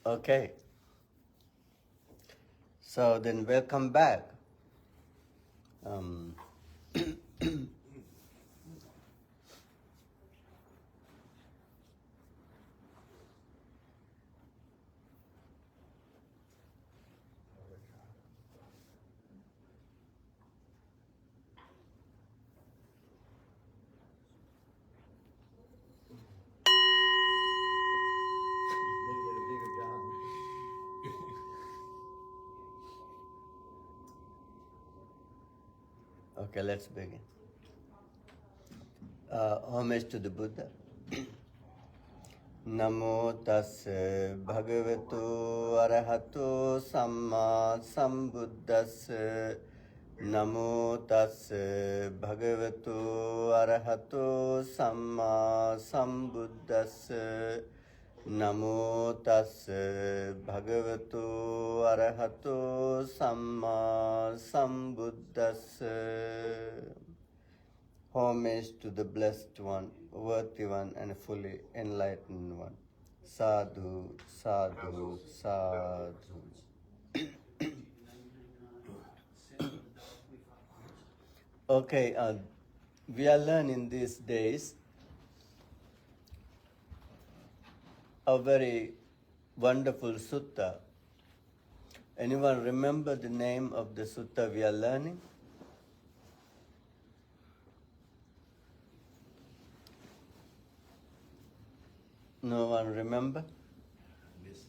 Okay. So then welcome back. Okay, let's begin. Homage to the Buddha. Namo tassa bhagavato arahato samma sambuddhassa. Namo tassa bhagavato arahato samma sambuddhassa. Namo tassa bhagavato arahato samma sambuddhassa. Homage to the Blessed One, Worthy One, and fully enlightened One. Sadhu, sadhu, sadhu. Okay, we are learning these days a very wonderful sutta. Anyone remember the name of the sutta we are learning? No one remember? Is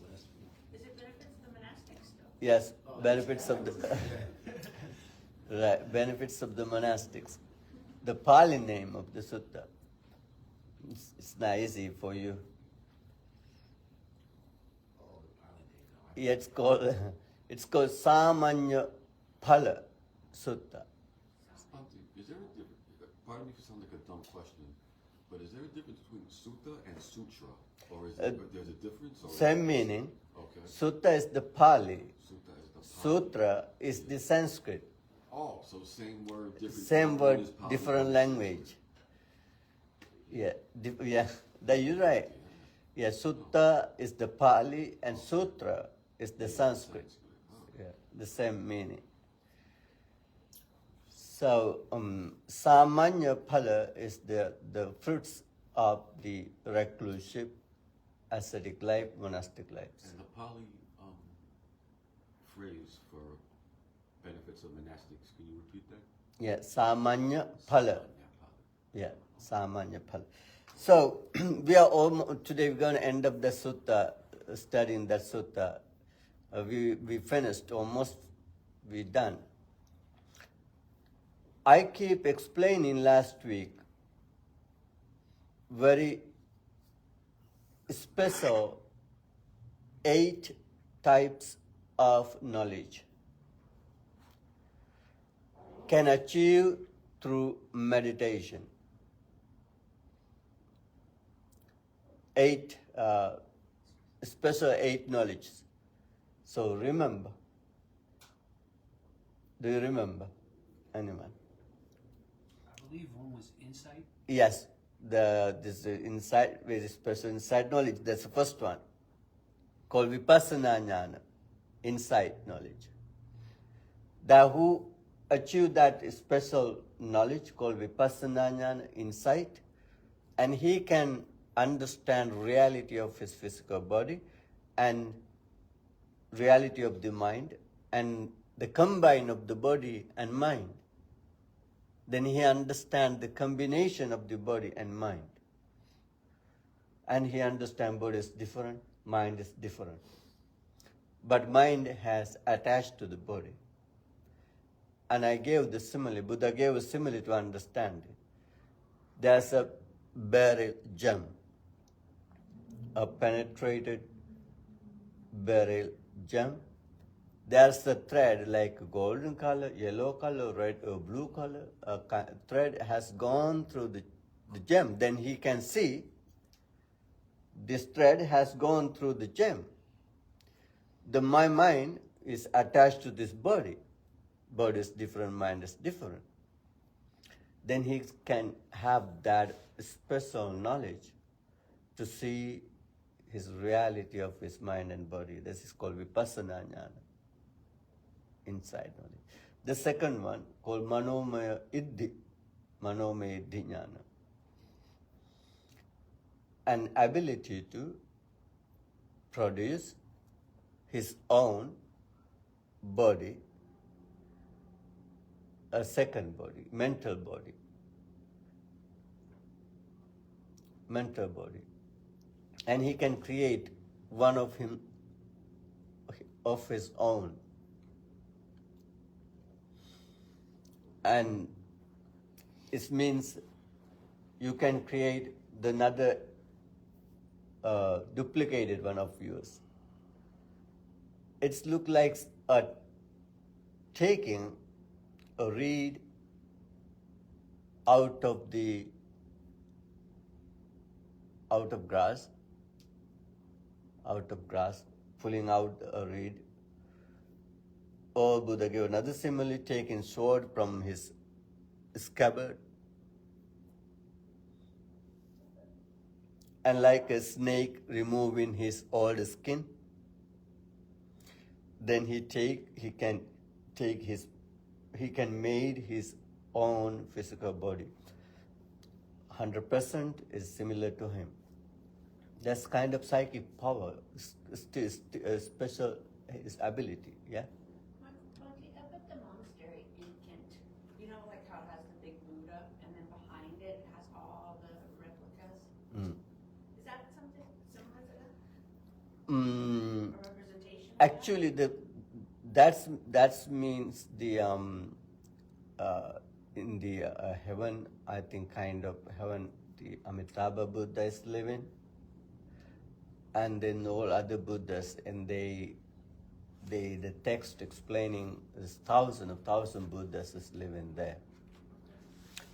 it benefits of the monastics though? Yes, benefits of the right, benefits of the monastics. The Pali name of the sutta. It's not easy for you. Yeah, it's called Samannaphala Sutta. Is there a difference? Pardon me if it sounds like a dumb question, but is there a difference between sutta and sutra, or is there's a difference? Or Same meaning. Okay. Sutta is the Pali. Sutta is the Pali. Sutra is the Sanskrit. Oh, so same word, different. Same one word, is Pali, different one is language. Yeah, that you're right. Yeah, Sutta is the Pali and Sutra is the Sanskrit. Yeah, the same meaning. So, Samannaphala is the fruits of the recluseship, ascetic life, monastic life. And the Pali phrase for benefits of monastics, can you repeat that? Yeah, Samannaphala. Yeah, Samannaphala. So, we are today we're going to end up the sutta, studying that sutta. We finished, almost we done. I keep explaining last week very special 8 types of knowledge can achieve through meditation. 8 special 8 knowledge. So remember. Do you remember? Anyone? I believe one was insight. Yes, this insight, very special insight knowledge. That's the first one, called vipassana jnana, insight knowledge. The who achieve that special knowledge called vipassana jnana, insight, and he can understand reality of his physical body and reality of the mind and the combine of the body and mind. Then he understands the combination of the body and mind. And he understands body is different, mind is different. But mind has attached to the body. And I gave the simile, Buddha gave a simile to understand it. There's a beryl gem, a penetrated beryl gem. There's a thread like golden color, yellow color, red or blue color. A thread has gone through the gem. Then he can see this thread has gone through the gem. My mind is attached to this body. Body is different, mind is different. Then he can have that special knowledge to see his reality of his mind and body. This is called vipassana jnana, insight knowledge. The second one called manomaya iddhi jnana, an ability to produce his own body, a second body, mental body. And he can create one of his own. And it means you can create another duplicated one of yours. It's look like taking a reed out of grass, pulling out a reed. Or Buddha gave another simile, taking sword from his scabbard. And like a snake removing his old skin, then he can make his own physical body. 100% is similar to him. That's kind of psychic power, special his ability, yeah? Monkey, up at the monastery in Kent, you know like how it has the big Buddha and then behind it has all the replicas? Is that something similar to that? A representation of Actually, that means in the heaven, I think kind of heaven, the Amitabha Buddha is living, and then all other Buddhas, and the text explaining there's thousand Buddhas is living there.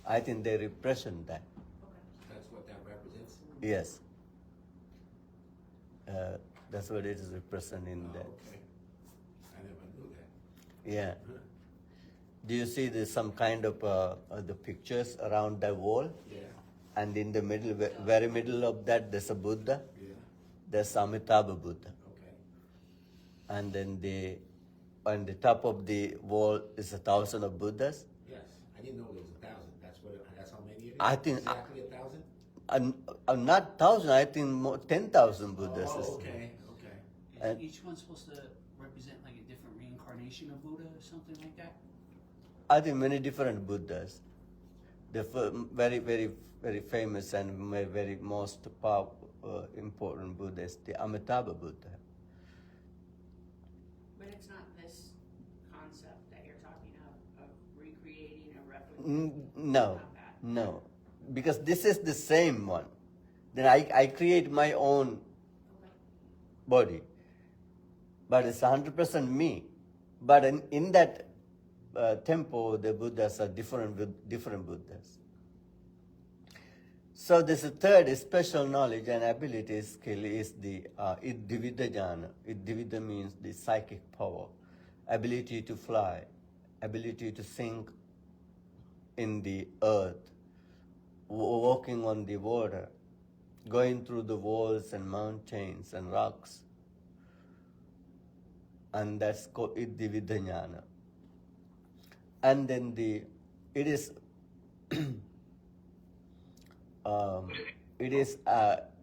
I think they represent that. That's what that represents? Yes. That's what it is representing that. Okay. I never knew that. Yeah. Do you see there's some kind of the pictures around the wall? Yeah. And in the middle, very middle of that, there's a Buddha. Yeah. There's Amitabha Buddha. Okay. And then on the top of the wall is 1,000 of Buddhas. Yes. I didn't know there was 1,000. That's how many it is? I think- Exactly 1,000? Not 1,000, I think more, 10,000 Buddhas. Oh, is- okay. Is each one supposed to represent like a different reincarnation of Buddha or something like that? I think many different Buddhas. The very, very, very famous and very most important Buddha is the Amitabha Buddha. But it's not this concept that you're talking of recreating a replica? No, Not that. no. Because this is the same one. Then I create my own Okay. body. But it's 100% me. But in that temple, the Buddhas are different Buddhas. So this third special knowledge and ability skill is the iddivida jnana. Iddivida means the psychic power, ability to fly, ability to sink in the earth, walking on the water, going through the walls and mountains and rocks. And that's called iddivida jnana. And then it is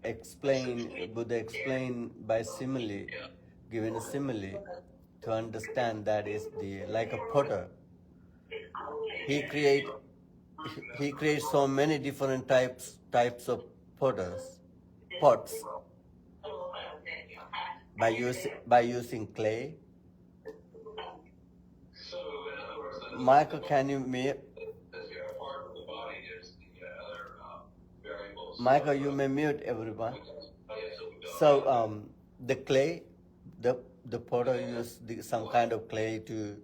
explained, Buddha explained by simile, given a simile to understand that is like a potter. He creates so many different types of pots by using clay. Michael, can you mute? Michael, you may mute everyone. So the clay, the potter used some kind of clay to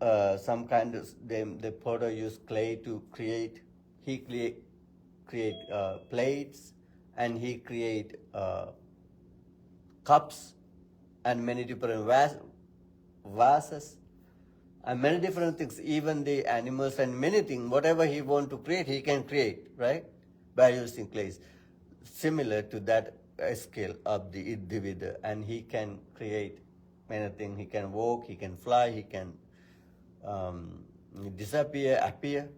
the potter used clay to create. He create plates, and he create cups and many different vases and many different things, even the animals and many things, whatever he want to create, he can create, right? By using clays. similar to that skill of the individual, and he can create many things. He can walk, he can fly, he can disappear, appear.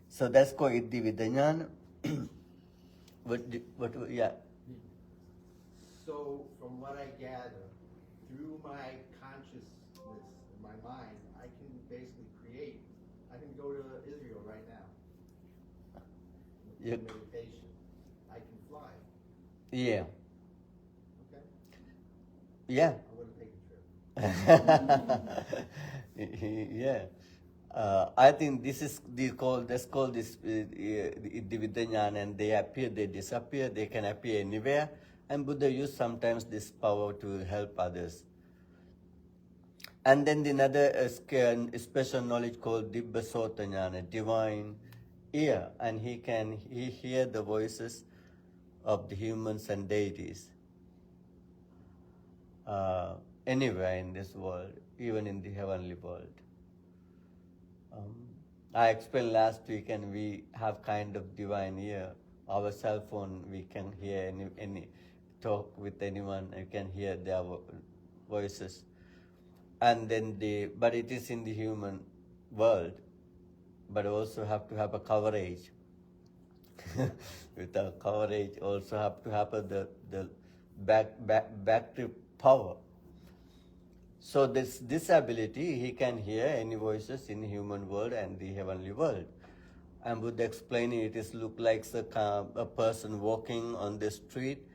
So that's called Iddhividanyana. Yeah. So, from what I gather, through my consciousness, my mind, I can basically create. I can go to Israel right now. Yep. Meditation. I can fly. Yeah. Okay? Yeah. I want to take a trip. Yeah. I think that's called this Iddhividanyana, and they appear, they disappear, they can appear anywhere, and Buddha used sometimes this power to help others. And then another special knowledge called Dibbasota Jnana, divine ear, and he hear the voices of the humans and deities anywhere in this world, even in the heavenly world. I explained last week, and we have kind of divine ear. Our cell phone, we can hear any talk with anyone. You can hear their voices, and then but it is in the human world. But also have to have a coverage. With a coverage, also have to have the battery power. So this ability, he can hear any voices in the human world and the heavenly world. And Buddha explaining it is look like a person walking on the street,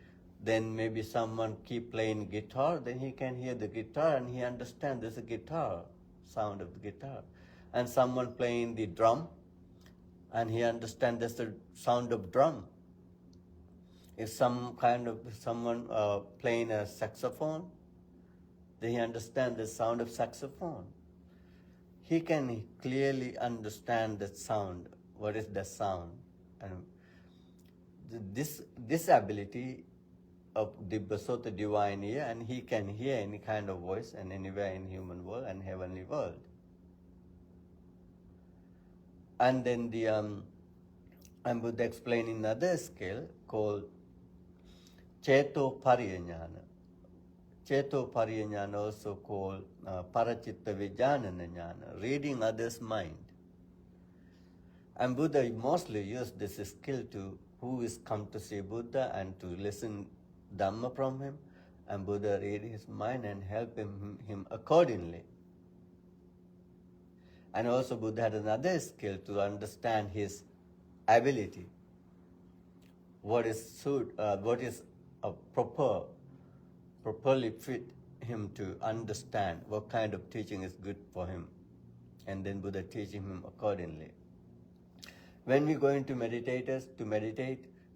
then maybe someone keep playing guitar, then he can hear the guitar and he understands there's a guitar, sound of the guitar. And someone playing the drum, and he understands there's the sound of drum. If someone playing a saxophone, then he understands the sound of saxophone. He can clearly understand the sound. What is the sound? And this ability of Dibbasota, divine ear, and he can hear any kind of voice and anywhere in human world and heavenly world. And then and Buddha explaining another skill called Ceto Pariyajnana. Ceto Pariyajnana, also called Parachitta Vijnana Jnana, reading others' mind. And Buddha mostly used this skill to who is come to see Buddha and to listen Dhamma from him, and Buddha read his mind and help him accordingly. And also Buddha had another skill to understand his ability. What is properly fit him to understand what kind of teaching is good for him, and then Buddha teaching him accordingly. When we go into meditate,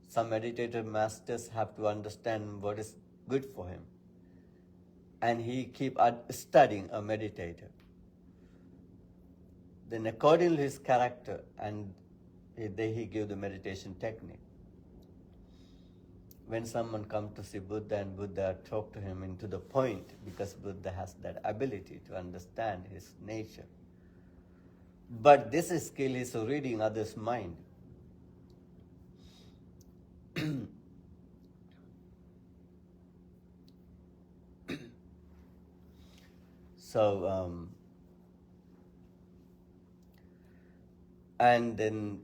some meditator masters have to understand what is good for him, and he keep studying a meditator. Then according to his character, and he give the meditation technique. When someone comes to see Buddha and Buddha talk to him into the point, because Buddha has that ability to understand his nature. But this skill is reading others' mind. So, and then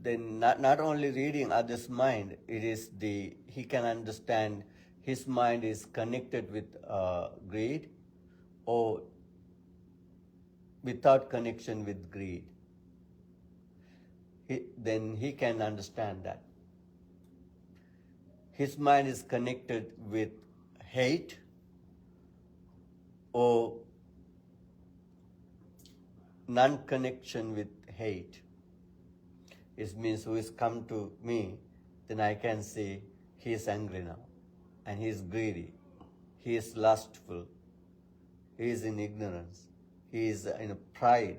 not only reading others' mind, it is he can understand his mind is connected with greed or without connection with greed. Then he can understand that. His mind is connected with hate or non-connection with hate. It means who is come to me, then I can see he is angry now, and he is greedy, he is lustful, he is in ignorance, he is in pride,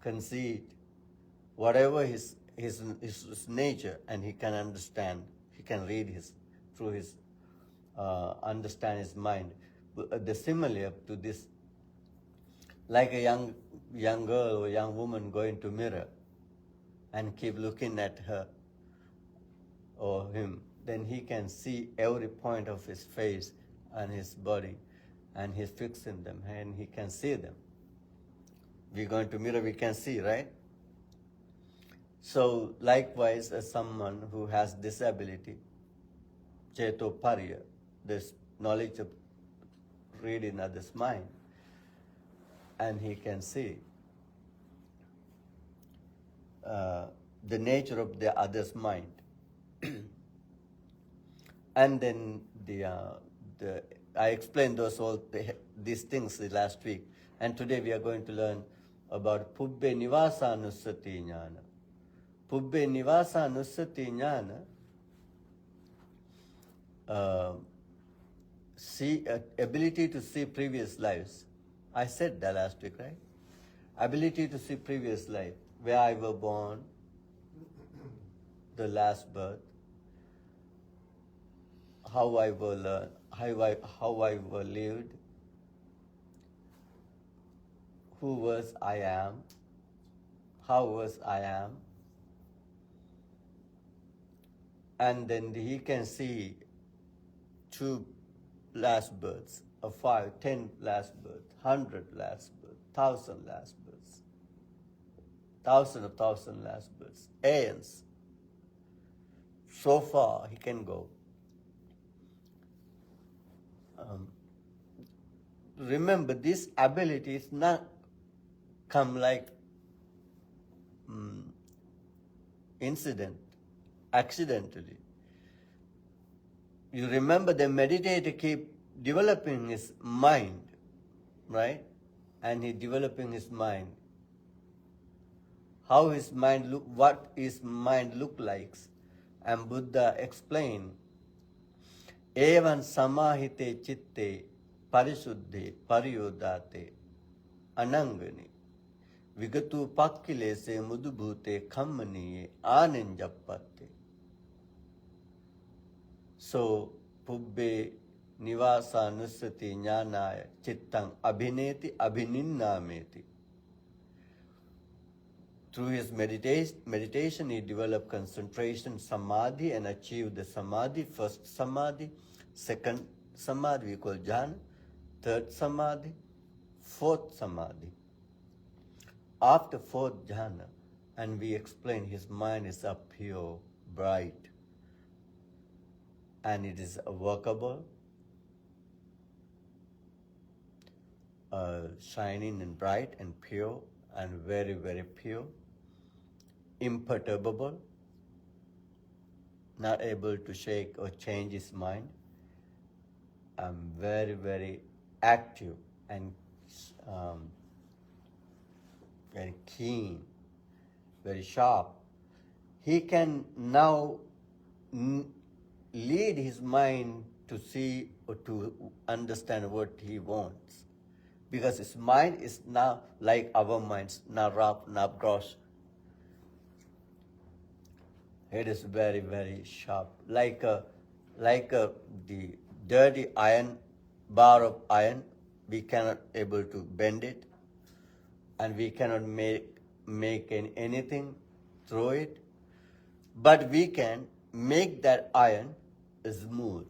conceit, whatever his nature, and he can understand, he can read through his understand his mind. The simile to this, like a young girl or young woman going to mirror, and keep looking at her or him, then he can see every point of his face and his body, and he's fixing them, and he can see them. We go into mirror, we can see, right? So likewise, as someone who has this ability, Cheto Parya, this knowledge of reading others' mind, and he can see the nature of the other's mind. And then I explained these things the last week, and today we are going to learn about Pubbe Nivasa Nusati Jnana. Pubbe Nivasa Nusati Jnana, ability to see previous lives. I said that last week, right? Ability to see previous life, where I was born, the last birth, how I was lived, who was I am, how was I am, and then he can see 2 last births, 5, 10 last births, 100 last births, 1,000 last births, 1,000 last births, aeons. So far he can go. Remember, this ability is not come like accidentally. You remember the meditator keep developing his mind, right? And he developing his mind. How his mind look, what his mind look like. And Buddha explained, Evan samahite chitte parisuddhe pariyodate anangani vigatu pakkilese mudubhute kammaniye anenjappate. So, Pubbe Nivasa Nusati Jnanaya Chittang Abhineti Abhininnameti. Through his meditation, he developed concentration, samadhi, and achieved the samadhi. First samadhi, second samadhi we call jhana, third samadhi, fourth samadhi. After fourth jhana, and we explain his mind is up pure, bright, and it is workable, shining and bright and pure and very, very pure, imperturbable, not able to shake or change his mind, very, very active and very keen, very sharp. He can now lead his mind to see or to understand what he wants. Because his mind is now like our minds, not rough, not gross. It is very, very sharp. Like the dirty iron, bar of iron, we cannot able to bend it, and we cannot make anything through it. But we can make that iron smooth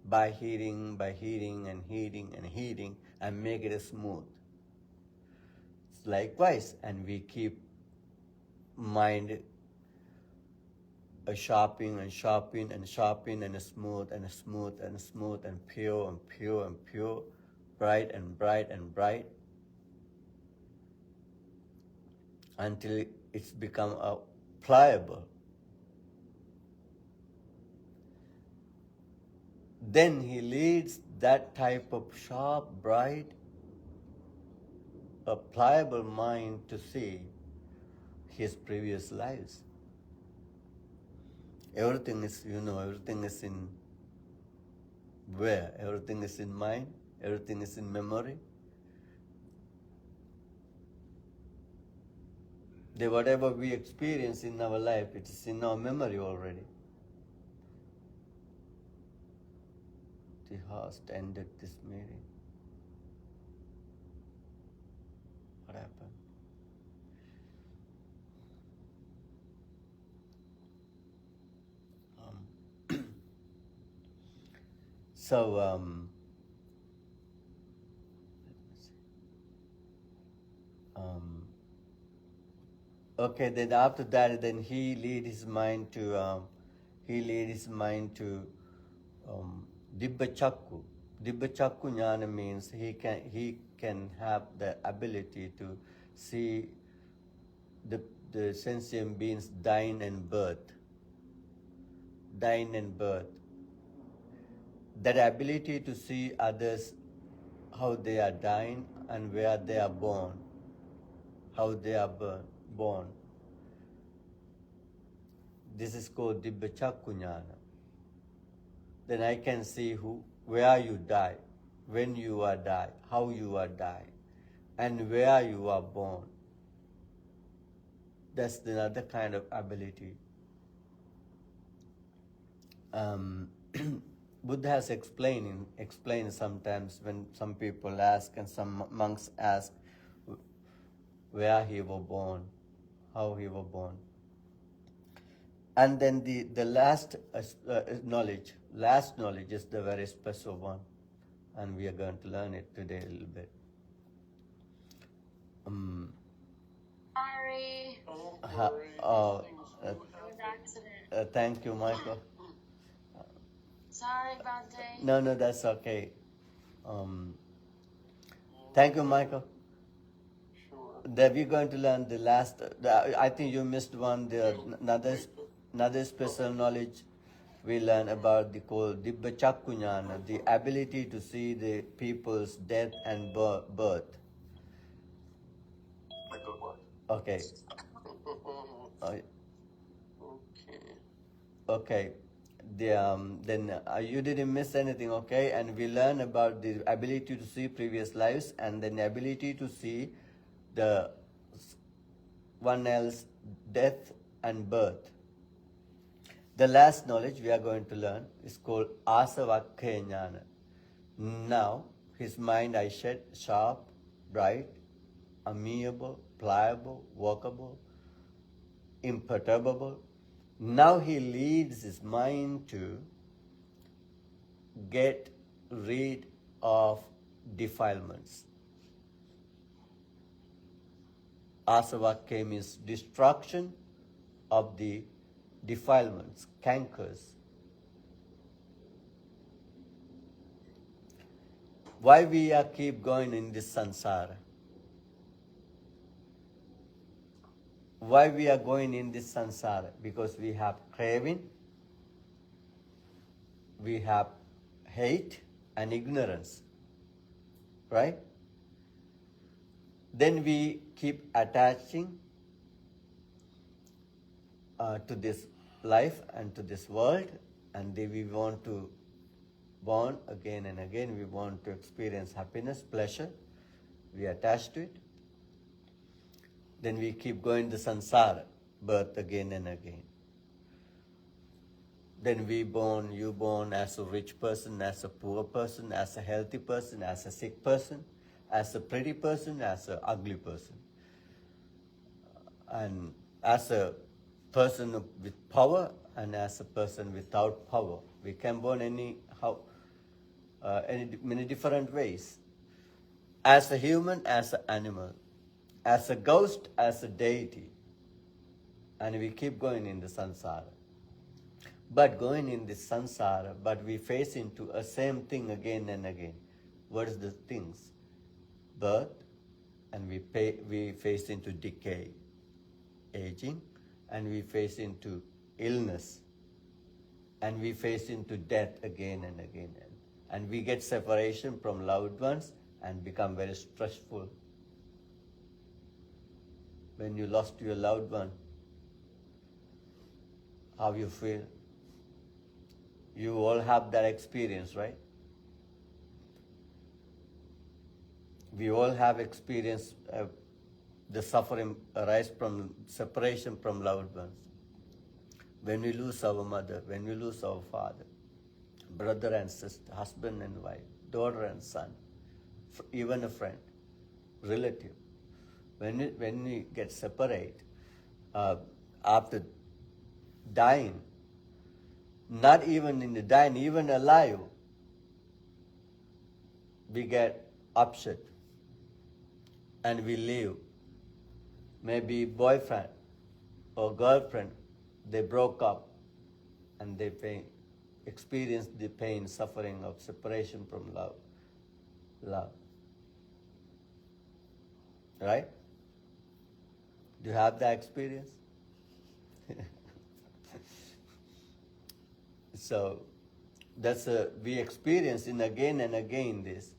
by heating and heating and make it smooth. Likewise, and we keep mind sharpening and sharpening and sharpening and smooth and smooth and smooth and pure and pure and pure, bright and bright and bright, until it's become pliable. Then he leads that type of sharp, bright, pliable mind to see his previous lives. Everything is, everything is in where? Everything is in mind, everything is in memory. Whatever we experience in our life, it is in our memory already. The host ended this meeting. What happened? So, okay, then after that, then he lead his mind to Dibba Chakku. Dibba Chakku Jnana means he can have the ability to see the sentient beings dying and birth. Dying and birth. That ability to see others, how they are dying and where they are born. How they are born. This is called Dibba Chakku Jnana. Then I can see where you die, when you are die, how you are die, and where you are born. That's another kind of ability. Buddha has explained sometimes when some people ask and some monks ask where he was born, how he was born. And then the last knowledge is the very special one, and we are going to learn it today a little bit. Sorry. Accident. Thank you, Michael. Sorry, Bante. No, that's okay. Thank you, Michael. That we're going to learn the last. I think you missed one. Another special knowledge we learn about the called Dibba Chakku Jnana, the ability to see the people's death and birth. Okay. Okay. Then you didn't miss anything, okay? And we learn about the ability to see previous lives and then the ability to see the one else death and birth. The last knowledge we are going to learn is called Asavakkaya Jnana. Now, his mind I said sharp, bright, amiable, pliable, workable, imperturbable. Now he leads his mind to get rid of defilements. Asavakkaya means destruction of the defilements, cankers. Why we keep going in this samsara? Why we are going in this samsara? Because we have craving, we have hate and ignorance, right? Then we keep attaching to this life and to this world, and then we want to born again and again. We want to experience happiness, pleasure. We attach to it. Then we keep going to samsara, birth again and again. Then you born as a rich person, as a poor person, as a healthy person, as a sick person, as a pretty person, as an ugly person. And as a person with power and as a person without power. We can born many different ways. As a human, as an animal, as a ghost, as a deity. And we keep going in the samsara. But going in this samsara, but we face into a same thing again and again. What is the things? Birth, and we face into decay, aging, and we face into illness, and we face into death again and again. And we get separation from loved ones and become very stressful. When you lost your loved one, how you feel? You all have that experience, right? We all have experienced the suffering arise from separation from loved ones. When we lose our mother, when we lose our father, brother and sister, husband and wife, daughter and son, even a friend, relative. When we get separate, after dying, not even in the dying, even alive, we get upset and we leave. Maybe boyfriend or girlfriend, they broke up and they experience the pain, suffering of separation from love. Right? Do you have that experience? So we experience in again and again this.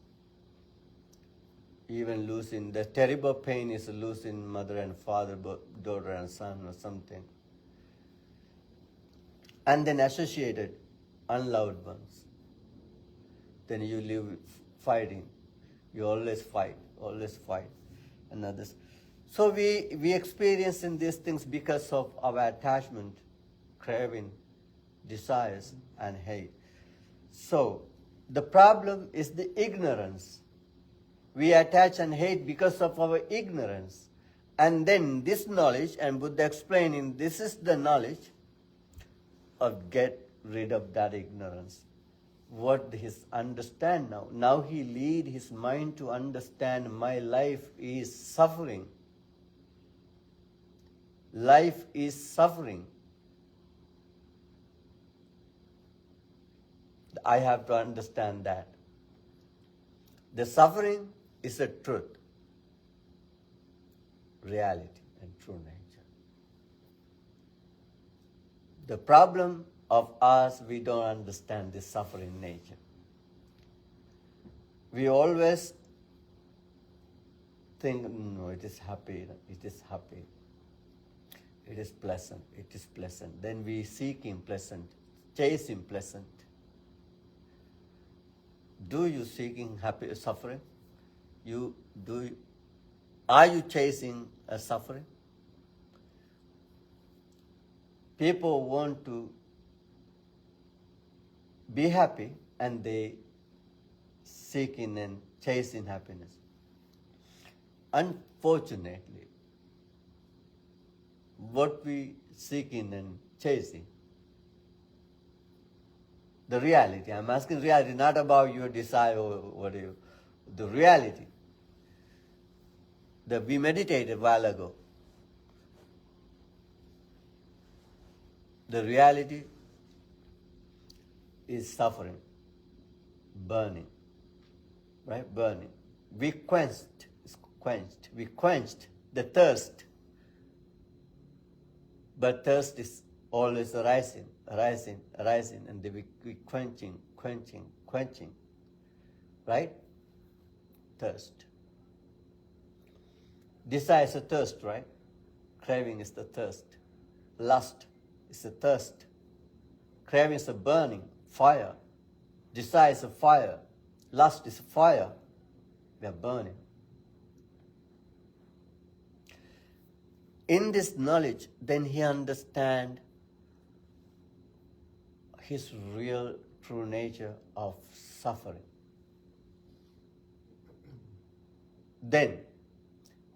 Even losing, the terrible pain is losing mother and father, daughter and son or something. And then associated unloved ones. Then you live fighting. You always fight. And others. So we experience in these things because of our attachment, craving, desires, and hate. So the problem is the ignorance. We attach and hate because of our ignorance. And then this knowledge, and Buddha explaining, this is the knowledge of get rid of that ignorance. What his understand now. Now he lead his mind to understand my life is suffering. Life is suffering. I have to understand that. The suffering is a truth, reality, and true nature. The problem of us, we don't understand this suffering nature. We always think, no, it is happy, it is happy. It is pleasant, it is pleasant. Then we seek him pleasant, chase him pleasant. Do you seeking happy suffering? Are you chasing a suffering? People want to be happy and they seeking and chasing happiness. Unfortunately, what we seeking and chasing, the reality, I'm asking reality, not about your desire or whatever, the reality that we meditated a while ago. The reality is suffering, burning, right? Burning. We quenched the thirst. But thirst is always arising, and then we quenching, right? Thirst. Desire is a thirst, right? Craving is the thirst. Lust is a thirst. Craving is a burning, fire. Desire is a fire. Lust is a fire. We are burning. In this knowledge, then he understands his real true nature of suffering. Then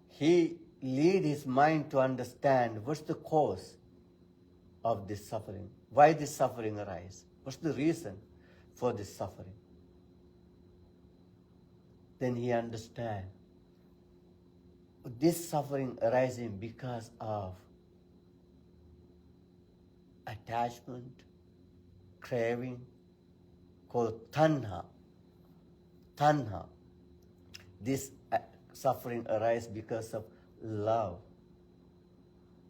he lead his mind to understand what's the cause of this suffering. Why this suffering arises? What's the reason for this suffering? Then he understands this suffering arising because of attachment, craving, called tanha. Tanha. This suffering arises because of love,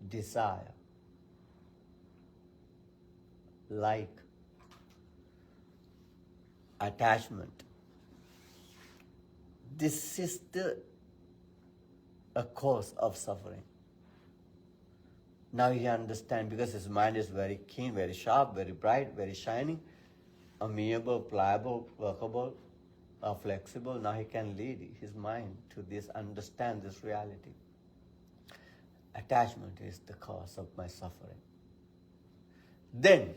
desire, like, attachment. This is a cause of suffering. Now he understands because his mind is very keen, very sharp, very bright, very shining, amenable, pliable, workable, flexible. Now he can lead his mind to this, understand this reality. Attachment is the cause of my suffering. Then,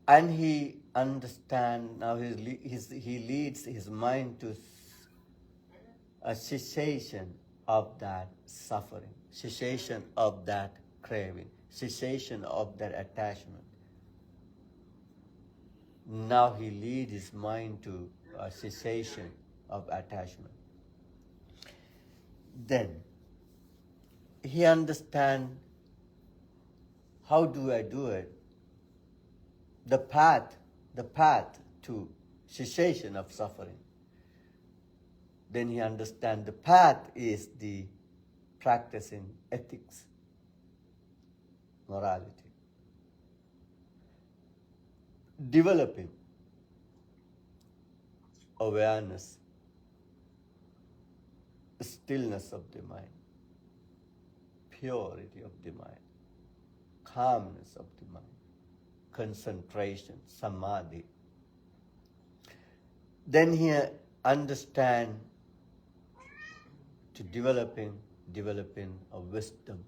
and he understands, now he leads his mind to a cessation of that suffering, cessation of that craving, cessation of that attachment. Now he leads his mind to cessation of attachment. Then he understands, how do I do it? The path to cessation of suffering. Then he understands the path is the practicing ethics, morality, developing awareness, stillness of the mind, purity of the mind, calmness of the mind, concentration, samadhi. Then he understand to developing a wisdom.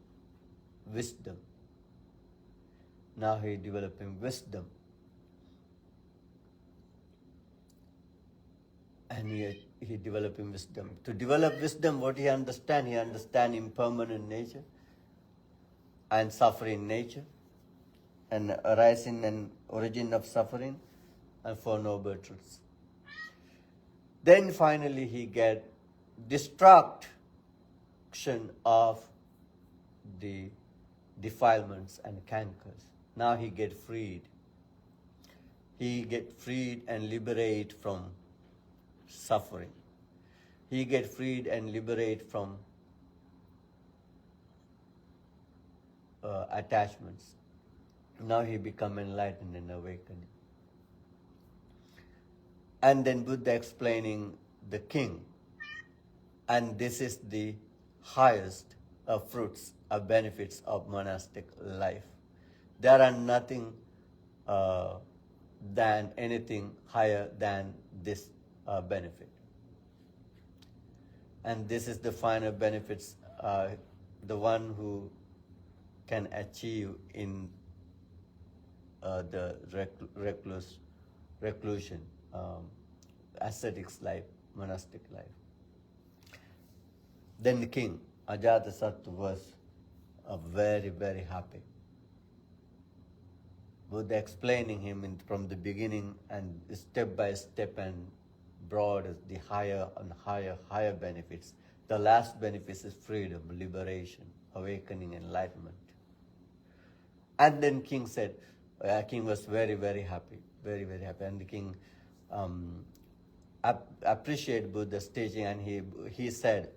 Now he developing wisdom. And he developing wisdom. To develop wisdom, what he understand? He understand impermanent nature and suffering nature and arising and origin of suffering and Four Noble Truths. Then finally he get destruction of the defilements and cankers. Now he get freed. He get freed and liberate from suffering. He get freed and liberate from attachments. Now he become enlightened and awakening. And then Buddha explaining the king. And this is the highest of fruits, of benefits of monastic life. There are nothing than anything higher than this benefit. And this is the final benefits, the one who can achieve in the reclusion, ascetics life, monastic life. Then the king, Ajatasattu, was very, very happy. Buddha explaining him from the beginning and step by step and brought the higher and higher benefits. The last benefit is freedom, liberation, awakening, enlightenment. And then king said, king was very, very happy, very, very happy. And the king appreciated Buddha's teaching, and he said,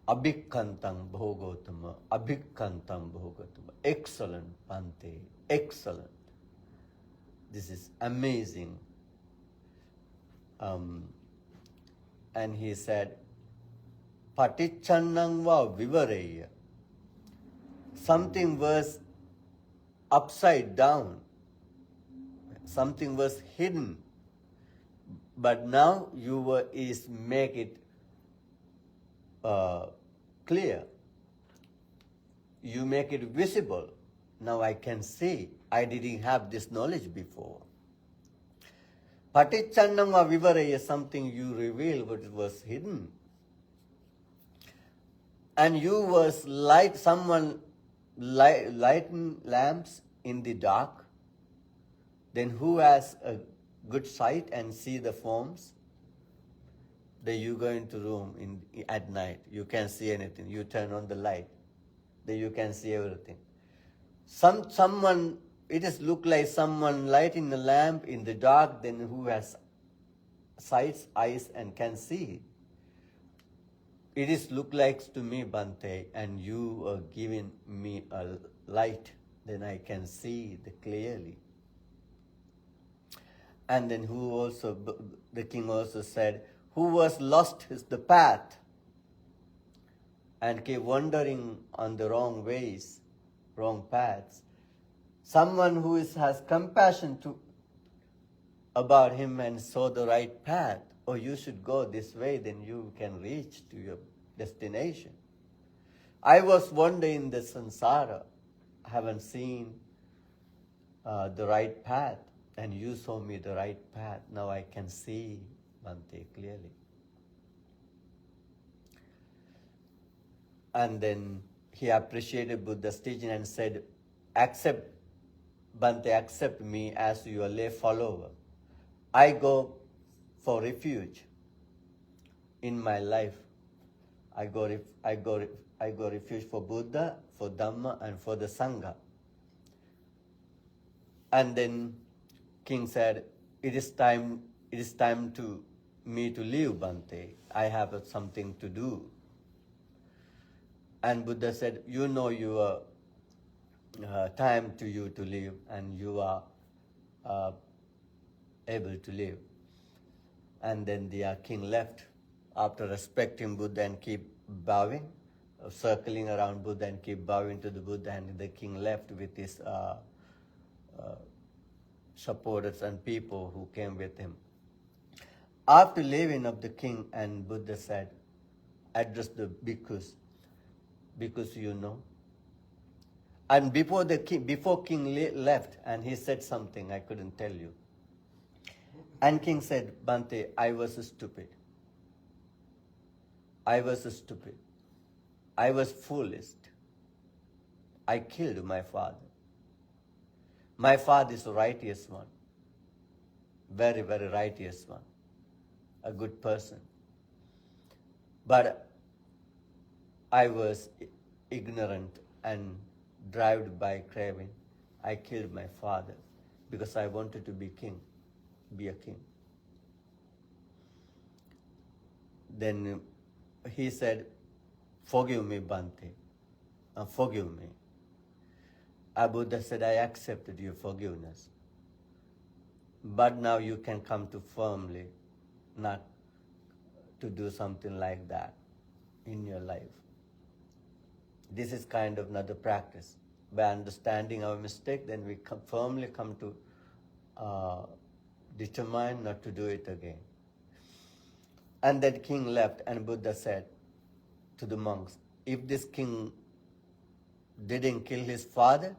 Abhikkantang bhogotama, abhikkantang bhogotama. Excellent, Bhante, excellent. This is amazing. And he said, Patichannang va vivareya. Something was upside down. Something was hidden. But now you make it clear. You make it visible. Now I can see. I didn't have this knowledge before. Patichannama vivaraya, something you reveal what was hidden. And you was lighting lamps in the dark. Then who has a good sight and see the forms? Then you go into room at night. You can't see anything. You turn on the light. Then you can see everything. Someone, it is look like someone lighting a lamp in the dark, then who has sights, eyes, and can see. It is look like to me, Bhante, and you are giving me a light, then I can see clearly. And then the king also said, who was lost is the path and kept wandering on the wrong ways, wrong paths. Someone who has compassion about him and saw the right path. Oh, you should go this way, then you can reach to your destination. I was wandering in the samsara. I haven't seen the right path, and you saw me the right path. Now I can see, Bhante, clearly. And then he appreciated Buddha's teaching and said, Bhante, accept me as your lay follower. I go for refuge in my life. I go refuge for Buddha, for Dhamma, and for the Sangha. And then king said, it is time to me to leave, Bhante. I have something to do. And Buddha said, you know your time to you to leave, and you are able to leave. And then the king left after respecting Buddha and keep bowing, circling around Buddha and keep bowing to the Buddha, and the king left with his supporters and people who came with him. After leaving of the king, and Buddha said, address the bhikkhus, you know. And before king left, and he said something I couldn't tell you. And king said, Bhante, I was stupid. I was foolish. I killed my father. My father is a righteous one. Very, very righteous one. A good person. But I was ignorant and driven by craving. I killed my father because I wanted to be a king. Then he said, forgive me, Bhante. Forgive me. Buddha said, I accepted your forgiveness. But now you can come to firmly not to do something like that in your life. This is kind of another practice. By understanding our mistake, then we firmly come to determine not to do it again. And that king left, and Buddha said to the monks, if this king didn't kill his father,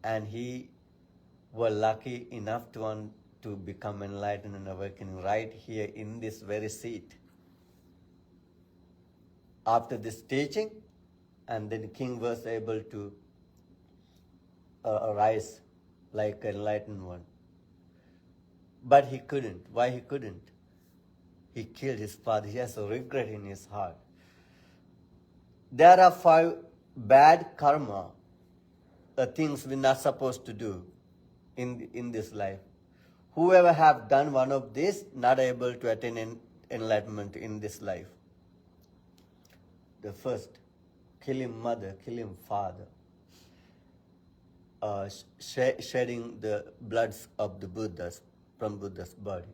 and he were lucky enough to become enlightened and awakening right here in this very seat. After this teaching, and then king was able to arise like an enlightened one. But he couldn't. Why he couldn't? He killed his father. He has a regret in his heart. There are 5 bad karma, things we're not supposed to do in this life. Whoever have done one of these, not able to attain enlightenment in this life. The first, killing mother, killing father, shedding the bloods of the Buddhas from Buddha's body,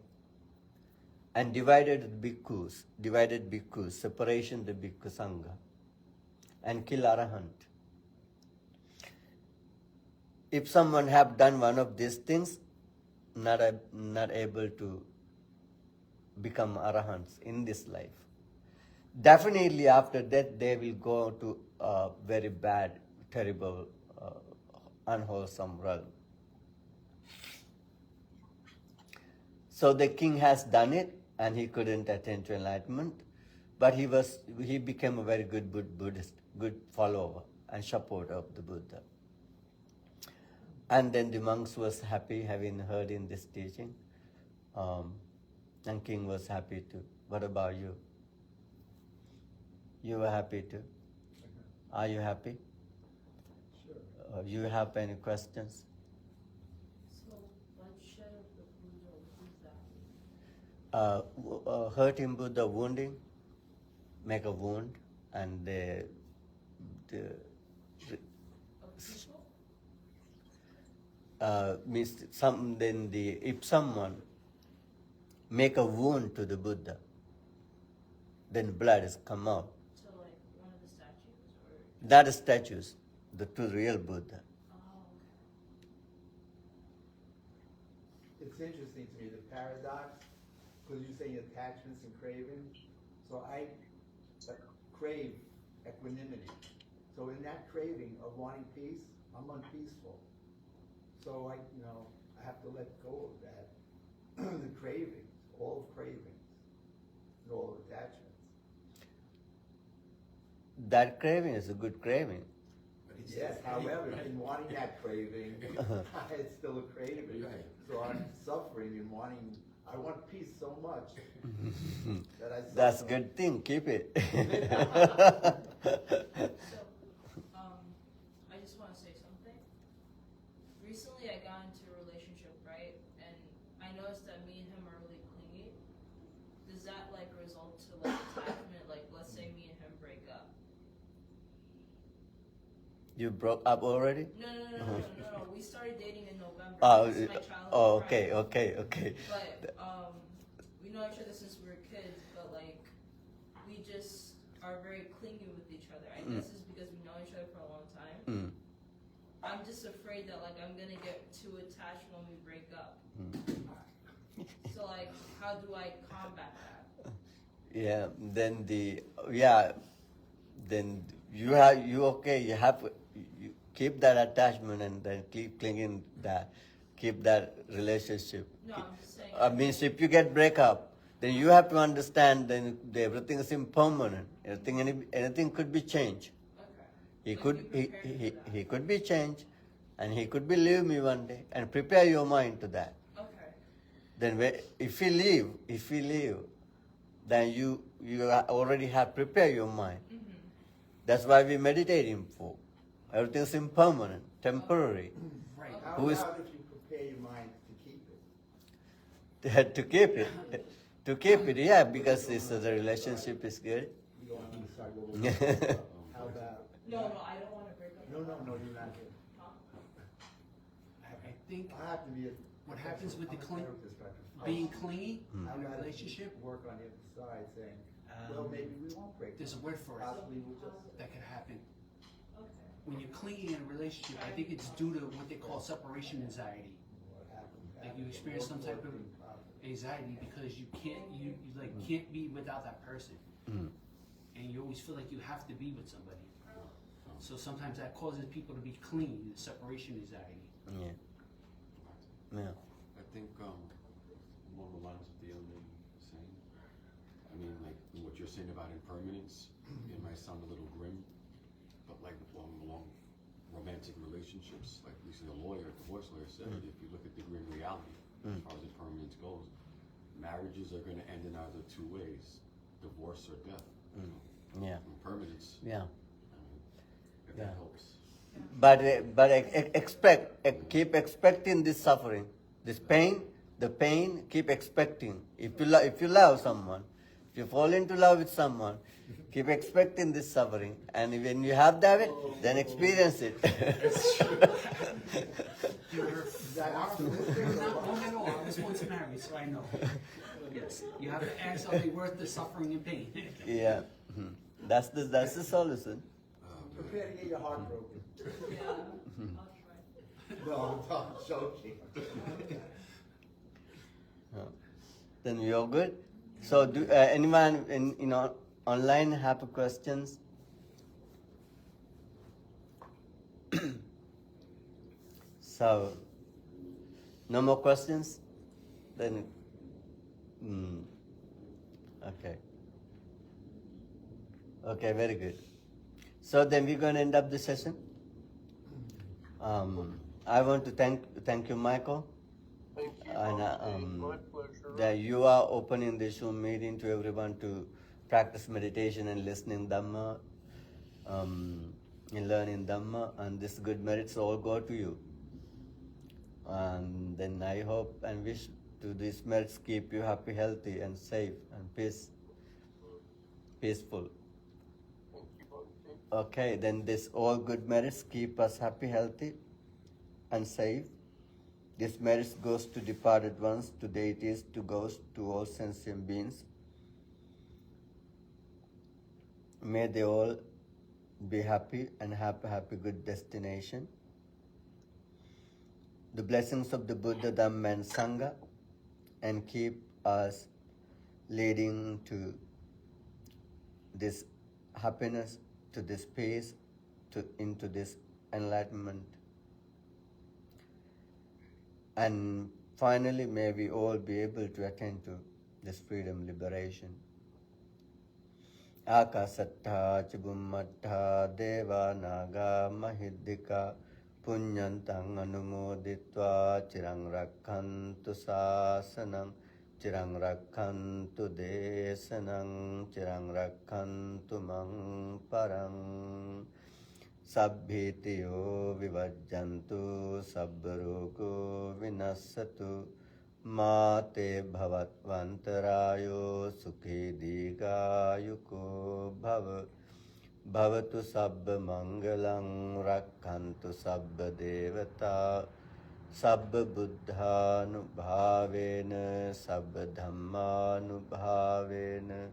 and divided bhikkhus, separation the bhikkhu sangha, and kill arahant. If someone have done one of these things, not able to become arahants in this life, definitely after that they will go to a very bad, terrible, unwholesome realm. So the king has done it, and he couldn't attain to enlightenment, but he became a very good Buddhist, good follower and supporter of the Buddha. And then the monks was happy having heard in this teaching, and king was happy too. What about you? You were happy too? Are you happy? Sure. You have any questions? So, bloodshed of the Buddha, who's that? Hurting Buddha, wounding, make a wound, and the Of people? means if someone make a wound to the Buddha, then blood is come out. So like one of the statues or? That is statues, the two real Buddha. Oh, It's interesting to me, the paradox, because you say attachments and cravings. So I crave equanimity. So in that craving of wanting peace, I'm unpeaceful. So I have to let go of that, the cravings, all cravings, and all attachments. That craving is a good craving. But he Yes, says, however, right? in wanting that craving, it's still a craving. Right. So I'm suffering in wanting I want peace so much that I. That's suffer. good thing. Keep it. So, I just want to say something. Recently, I got into a relationship, right? And I noticed that me and him are really clingy. Does that like result to like attachment? Like, let's say me and him break up. You broke up already? No. We started dating in November. Oh, This is my childhood oh, friend. okay. But we know each other since we were kids. But like, we just are very clingy with each other. I guess it's because we know each other for a long time. Mm. I'm just afraid that like I'm gonna get too attached when we break up. So like, how do I combat that? Yeah. Then you have you keep that attachment and then keep clinging that, keep that relationship. No, I'm just saying. Means if you get break up, then you have to understand then everything is impermanent. Anything could be changed. Okay. He Like, could you he, prepare he, for that. he could be changed, and he could be leave me one day, and prepare your mind to that. Okay. Then if he leave, then you already have prepared your mind. Mm-hmm. That's why we meditating for. Everything's impermanent, temporary. Right. How Who is- about if you prepare your mind to keep it? To keep it, yeah, because the relationship is good. You don't want to decide what we're going to do. How about? No, I don't want to break up. No, you're not here. I think I have to be a. what happens with the I'm a therapist by profession. being clingy How in a about if you relationship, work on the other side saying, well, maybe we won't break there's a up. word for it Possibly we'll just. that could happen. Okay. When you're clingy in a relationship, I think it's due to what they call separation anxiety. What happened. Like you experience some type of anxiety because you can't be without that person, and you always feel like you have to be with somebody. So sometimes that causes people to be clingy, the separation anxiety. Yeah. I think along the lines of the other lady saying, I mean, like what you're saying about impermanence, it might sound a little grim, but like along romantic relationships, like at least the divorce lawyer said, if you look at the grim reality as far as impermanence goes, marriages are going to end in either two ways: divorce or death. Yeah. Impermanence. Yeah. If Yeah. that helps. But keep expecting this suffering, this pain, the pain. Keep expecting. If you love someone, if you fall into love with someone, keep expecting this suffering, and when you have that, then experience it. You're far from not wrong at all. This one's married, so I know. Yes, you have to ask, are they worth the suffering and pain? Yeah. That's the solution. Prepare to get your heart broken. Yeah. I'll try. No, I'm joking. Then you're good. So do anyone online have questions? So no more questions. Then okay. Okay, very good. So then we're going to end up the session. I want to thank you, Michael, Thank you, and my pleasure. that you are opening the Zoom meeting to everyone to practice meditation and listening Dhamma, in learning Dhamma, and this good merits all go to you. And then I hope and wish to these merits keep you happy, healthy, and safe, and peaceful. Thank you, Bhante. Okay, then this all good merits keep us happy, healthy, and safe. This merits goes to departed ones, to deities, to ghosts, to all sentient beings. May they all be happy and have a happy, good destination. The blessings of the Buddha, Dhamma, and Sangha, and keep us leading to this happiness, to this peace, into this enlightenment. And finally, may we all be able to attain to this freedom, liberation. Akasattha Chibummattha Deva Naga Mahiddhika Punyantang Anumoditva Chirang Rakhantu Sasanam Chirang Rakhantu Desanang Chirang Rakhantu Mang Parang Sabbhitiyo Vivajjantu Sabbarogo Vinassatu Mate Bhavatvantarayo Sukhi Digayuko Bhava Bhavatu Sabba Mangalang Rakhantu Sabba Devata Sabba Buddhanubhavena Sabba Dhammanubhavena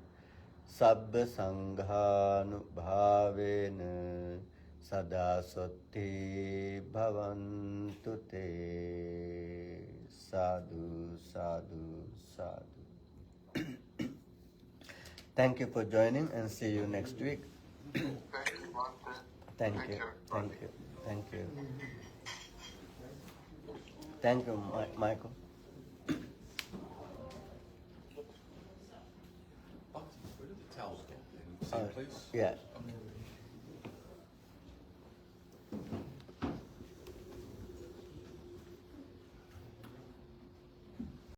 Sabba Sanghanubhavena Sada Sotti Bhavantu Te. Sadhu, sadhu, sadhu. Thank you for joining and see you next week. Thank you, thank you, thank you. Thank you, Michael. Where did the towels go? In the same place? Yeah.